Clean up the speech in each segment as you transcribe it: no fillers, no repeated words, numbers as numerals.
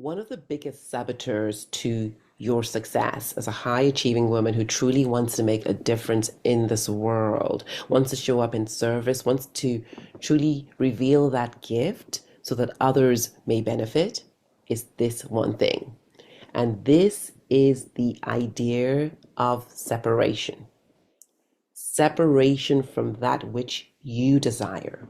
One of the biggest saboteurs to your success as a high achieving woman who truly wants to make a difference in this world, wants to show up in service, wants to truly reveal that gift so that others may benefit, is this one thing. And this is the idea of separation. Separation from that which you desire.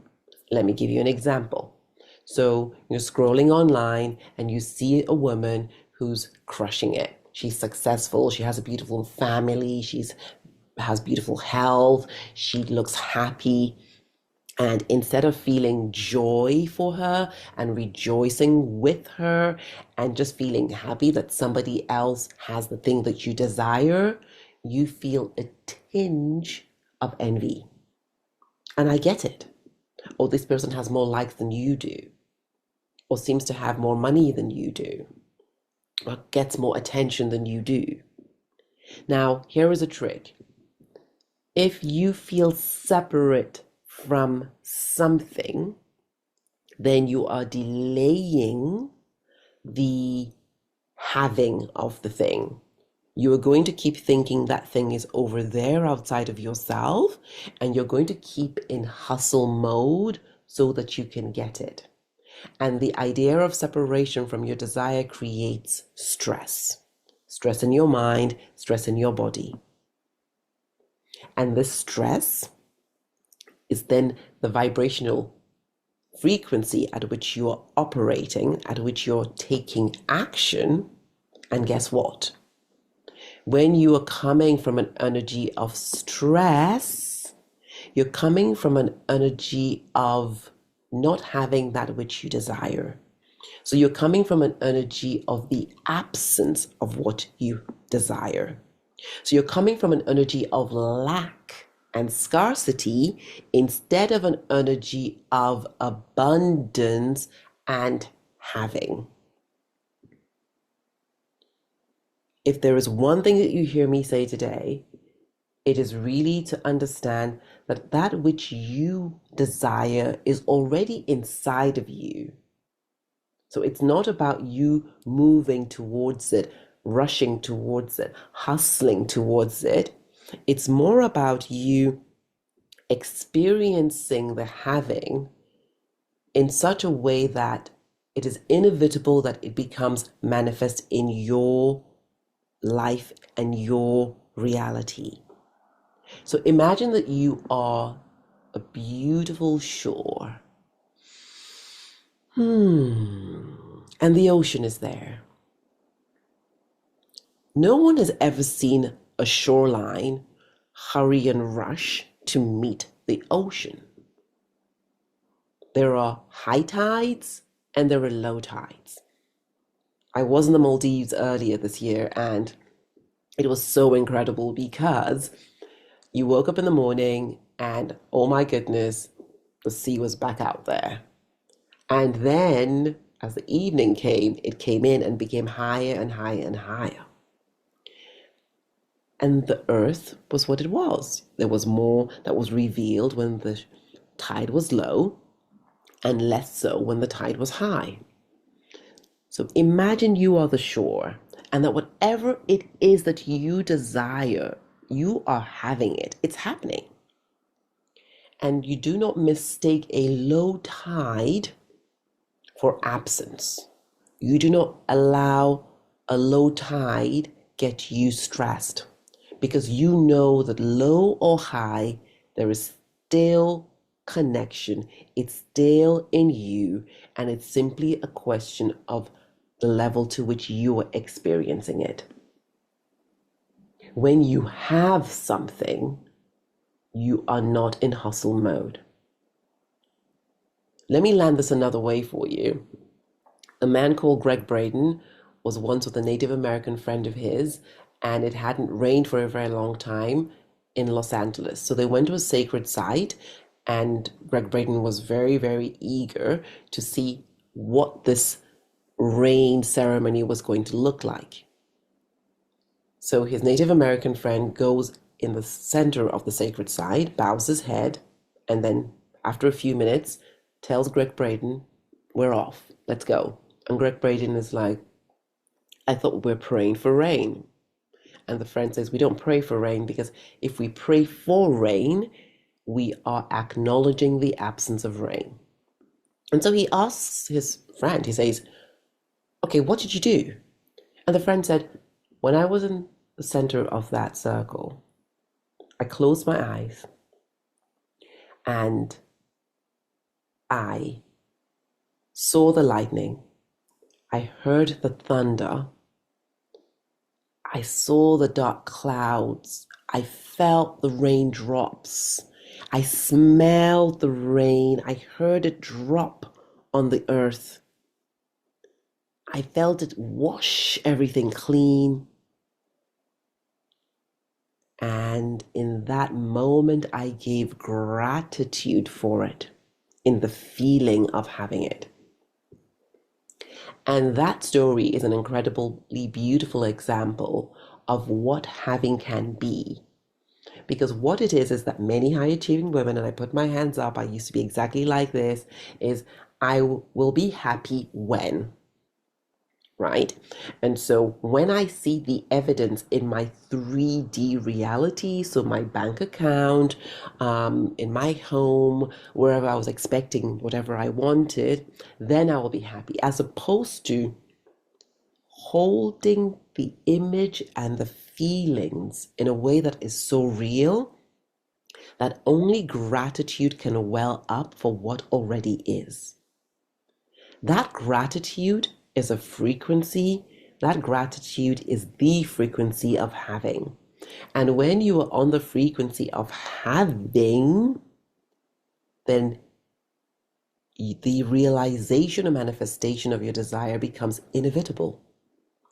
Let me give you an example. So you're scrolling online and you see a woman who's crushing it. She's successful, she has a beautiful family, she's has beautiful health, she looks happy. And instead of feeling joy for her and rejoicing with her and just feeling happy that somebody else has the thing that you desire, you feel a tinge of envy. And I get it. Or this person has more likes than you do, or seems to have more money than you do, or gets more attention than you do. Now, here is a trick. If you feel separate from something, then you are delaying the having of the thing. You are going to keep thinking that thing is over there outside of yourself, and you're going to keep in hustle mode so that you can get it. And the idea of separation from your desire creates stress. Stress in your mind, stress in your body. And this stress is then the vibrational frequency at which you are operating, at which you're taking action. And guess what? When you are coming from an energy of stress, you're coming from an energy of not having that which you desire. So you're coming from an energy of the absence of what you desire. So you're coming from an energy of lack and scarcity instead of an energy of abundance and having. If there is one thing that you hear me say today, it is really to understand that that which you desire is already inside of you. So it's not about you moving towards it, rushing towards it, hustling towards it. It's more about you experiencing the having in such a way that it is inevitable that it becomes manifest in your life and your reality. So imagine that you are a beautiful shore. And the ocean is there. No one has ever seen a shoreline hurry and rush to meet the ocean. There are high tides and there are low tides. I was in the Maldives earlier this year and it was so incredible because you woke up in the morning and oh my goodness, the sea was back out there. And then as the evening came, it came in and became higher and higher and higher. And the earth was what it was. There was more that was revealed when the tide was low and less so when the tide was high. So imagine you are the shore and that whatever it is that you desire, you are having it. It's happening. And you do not mistake a low tide for absence. You do not allow a low tide get you stressed because you know that low or high, there is still connection. It's still in you, and it's simply a question of the level to which you are experiencing it. When you have something, you are not in hustle mode. Let me land this another way for you. A man called Greg Braden was once with a Native American friend of his, and it hadn't rained for a very long time in Los Angeles. So they went to a sacred site, and Greg Braden was very, very eager to see what this rain ceremony was going to look like. So his Native American friend goes in the center of the sacred site, bows his head, and then after a few minutes tells Greg Braden, "We're off, let's go." And Greg Braden is like, I thought we're praying for rain. And the friend says, we don't pray for rain because if we pray for rain, we are acknowledging the absence of rain. And so he asks his friend, he says, okay, what did you do? And the friend said, when I was in the center of that circle, I closed my eyes and I saw the lightning. I heard the thunder. I saw the dark clouds. I felt the raindrops. I smelled the rain. I heard it drop on the earth. I felt it wash everything clean. And in that moment, I gave gratitude for it, in the feeling of having it. And that story is an incredibly beautiful example of what having can be. Because what it is that many high achieving women, and I put my hands up, I used to be exactly like this, is I will be happy when, right? And so when I see the evidence in my 3D reality, so my bank account, in my home, wherever I was expecting whatever I wanted, then I will be happy, as opposed to holding the image and the feelings in a way that is so real that only gratitude can well up for what already is. That gratitude is a frequency. That gratitude is the frequency of having. And when you are on the frequency of having, then the realization and manifestation of your desire becomes inevitable.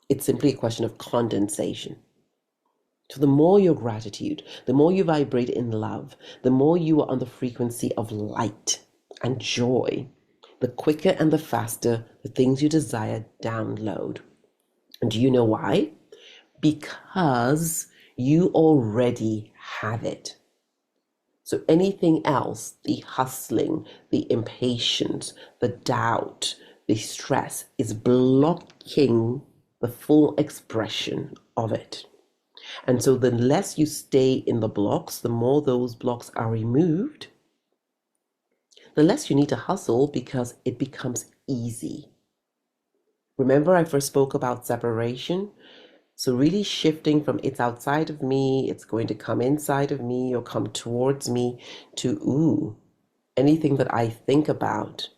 It's simply a question of condensation. So the more your gratitude, the more you vibrate in love, the more you are on the frequency of light and joy, the quicker and the faster the things you desire download. And do you know why? Because you already have it. So anything else, the hustling, the impatience, the doubt, the stress, is blocking the full expression of it. And so the less you stay in the blocks, the more those blocks are removed, the less you need to hustle because it becomes easy. Remember, I first spoke about separation? So really shifting from it's outside of me, it's going to come inside of me or come towards me, to, ooh, anything that I think about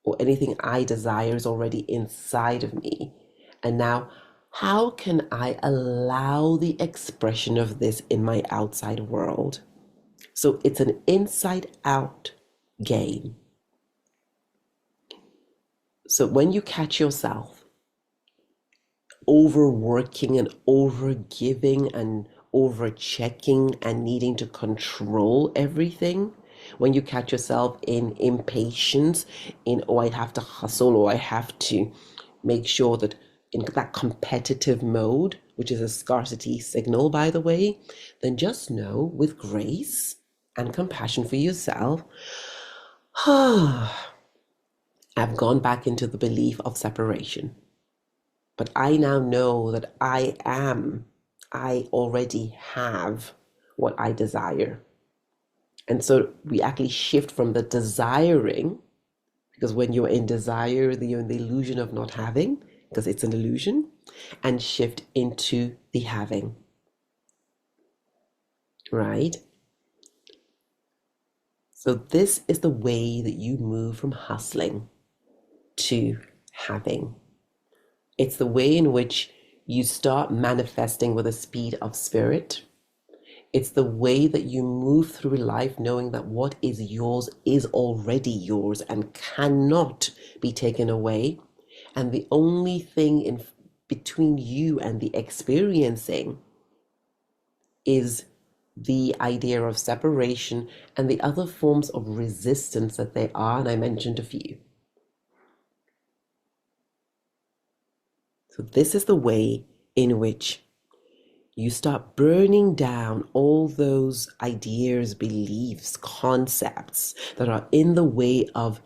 or anything I desire is already inside of me. And now, how can I allow the expression of this in my outside world? So it's an inside out game. So when you catch yourself overworking and overgiving and overchecking and needing to control everything, when you catch yourself in impatience, in, oh, I have to hustle, or I have to make sure that, in that competitive mode, which is a scarcity signal, by the way, then just know, with grace and compassion for yourself, I've gone back into the belief of separation. But I now know that I already have what I desire. And so we actually shift from the desiring, because when you're in desire, you're in the illusion of not having, because it's an illusion, and shift into the having, right? So this is the way that you move from hustling to having. It's the way in which you start manifesting with the speed of spirit. It's the way that you move through life knowing that what is yours is already yours and cannot be taken away. And the only thing in between you and the experiencing is the idea of separation and the other forms of resistance that there are, and I mentioned a few. So this is the way in which you start burning down all those ideas, beliefs, concepts that are in the way of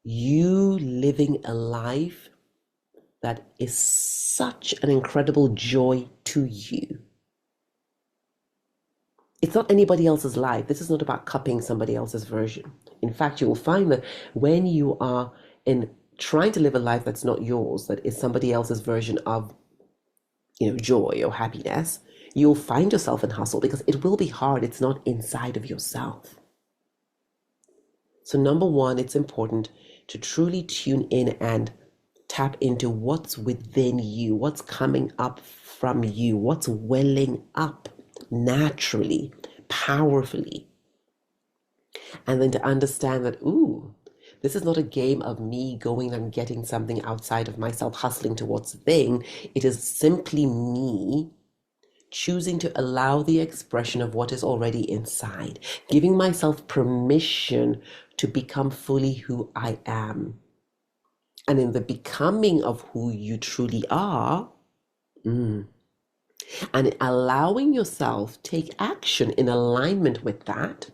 you living a life that is such an incredible joy to you. It's not anybody else's life. This is not about copying somebody else's version. In fact, you will find that when you are in trying to live a life that's not yours, that is somebody else's version of, joy or happiness, you'll find yourself in hustle because it will be hard. It's not inside of yourself. So number one, it's important to truly tune in and tap into what's within you, what's coming up from you, what's welling up naturally, powerfully. And then to understand that, this is not a game of me going and getting something outside of myself, hustling towards a thing. It is simply me choosing to allow the expression of what is already inside, giving myself permission to become fully who I am. And in the becoming of who you truly are, and allowing yourself take action in alignment with that,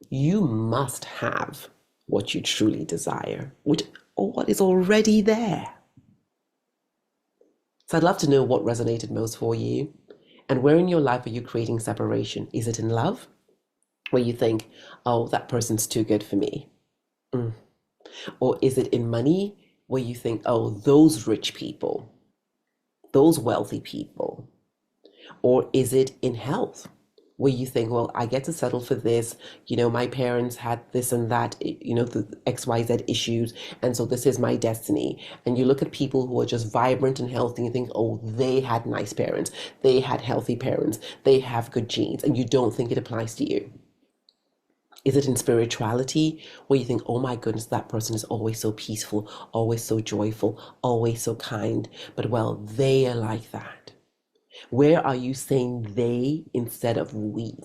you must have what you truly desire, or what is already there. So I'd love to know what resonated most for you. And where in your life are you creating separation? Is it in love, where you think, oh, that person's too good for me? Or is it in money, where you think, oh, those rich people, those wealthy people? Or is it in health, where you think, well, I get to settle for this, my parents had this and that, the XYZ issues, and so this is my destiny. And you look at people who are just vibrant and healthy and you think, oh, they had nice parents, they had healthy parents, they have good genes, and you don't think it applies to you. Is it in spirituality, where you think, oh my goodness, that person is always so peaceful, always so joyful, always so kind, but well, they are like that? Where are you saying they instead of we?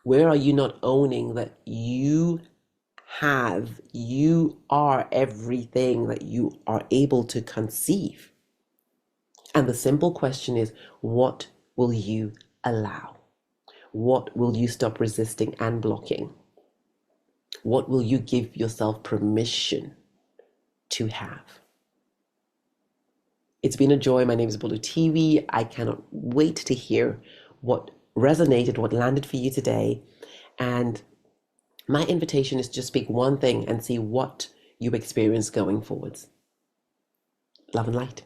Where are you not owning that you are everything that you are able to conceive? And the simple question is, what will you allow? What will you stop resisting and blocking? What will you give yourself permission to have? It's been a joy. My name is Bolu TV. I cannot wait to hear what resonated, what landed for you today. And my invitation is just speak one thing and see what you experience going forwards. Love and light.